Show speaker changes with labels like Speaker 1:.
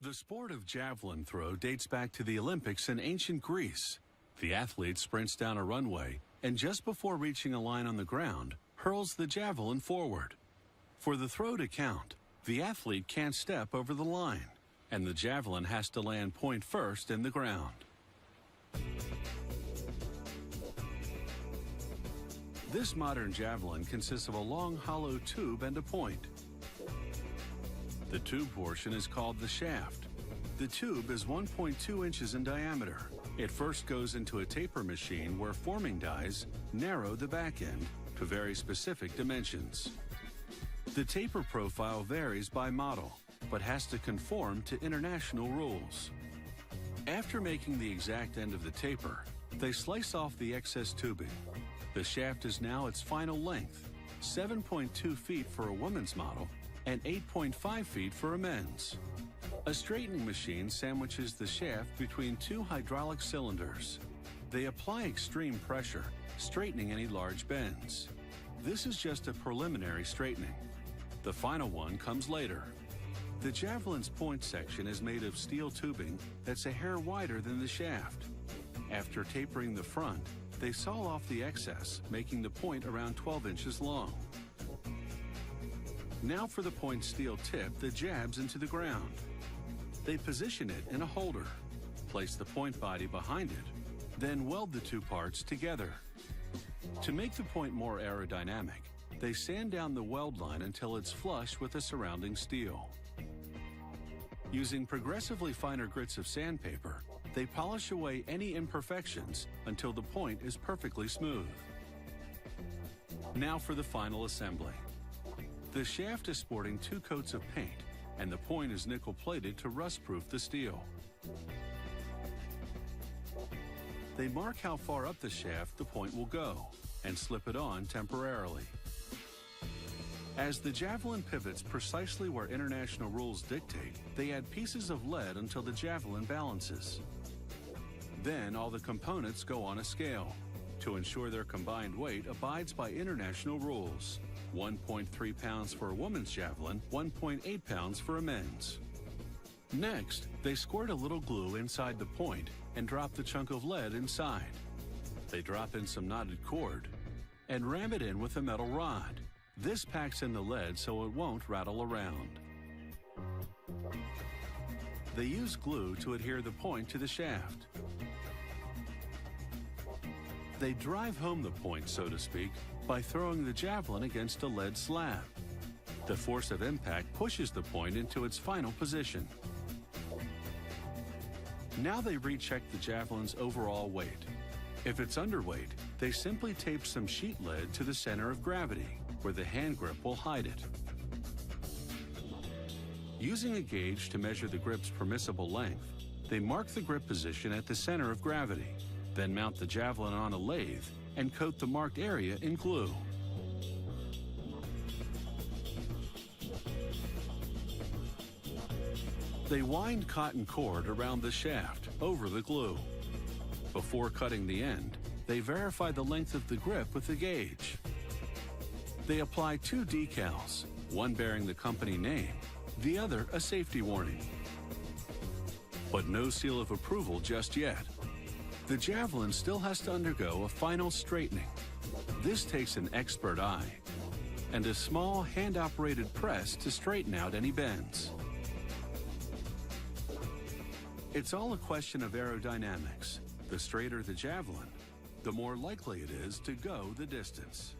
Speaker 1: The sport of javelin throw dates back to the Olympics in ancient Greece. The athlete sprints down a runway and just before reaching a line on the ground, hurls the javelin forward. For the throw to count, the athlete can't step over the line, and the javelin has to land point first in the ground. This modern javelin consists of a long hollow tube and a point. The tube portion is called the shaft. The tube is 1.2 inches in diameter. It first goes into a taper machine where forming dies narrow the back end to very specific dimensions. The taper profile varies by model, but has to conform to international rules. After making the exact end of the taper, they slice off the excess tubing. The shaft is now its final length, 7.2 feet for a woman's model and 8.5 feet for a men's. A straightening machine sandwiches the shaft between two hydraulic cylinders. They apply extreme pressure, straightening any large bends. This is just a preliminary straightening. The final one comes later. The javelin's point section is made of steel tubing that's a hair wider than the shaft. After tapering the front, they saw off the excess, making the point around 12 inches long. Now for the point steel tip that jabs into the ground. They position it in a holder, place the point body behind it, then weld the two parts together. To make the point more aerodynamic, they sand down the weld line until it's flush with the surrounding steel. Using progressively finer grits of sandpaper, they polish away any imperfections until the point is perfectly smooth. Now for the final assembly. The shaft is sporting 2 coats of paint, and the point is nickel-plated to rust-proof the steel. They mark how far up the shaft the point will go, and slip it on temporarily. As the javelin pivots precisely where international rules dictate, they add pieces of lead until the javelin balances. Then all the components go on a scale to ensure their combined weight abides by international rules. 1.3 pounds for a woman's javelin, 1.8 pounds for a men's. Next, they squirt a little glue inside the point and drop the chunk of lead inside. They drop in some knotted cord and ram it in with a metal rod. This packs in the lead so it won't rattle around. They use glue to adhere the point to the shaft. They drive home the point, so to speak, by throwing the javelin against a lead slab. The force of impact pushes the point into its final position. Now they recheck the javelin's overall weight. If it's underweight, they simply tape some sheet lead to the center of gravity, where the hand grip will hide it. Using a gauge to measure the grip's permissible length, they mark the grip position at the center of gravity, then mount the javelin on a lathe and coat the marked area in glue. They wind cotton cord around the shaft over the glue. Before cutting the end, they verify the length of the grip with the gauge. They apply 2 decals, one bearing the company name, the other a safety warning. But no seal of approval just yet. The javelin still has to undergo a final straightening. This takes an expert eye and a small hand-operated press to straighten out any bends. It's all a question of aerodynamics. The straighter the javelin, the more likely it is to go the distance.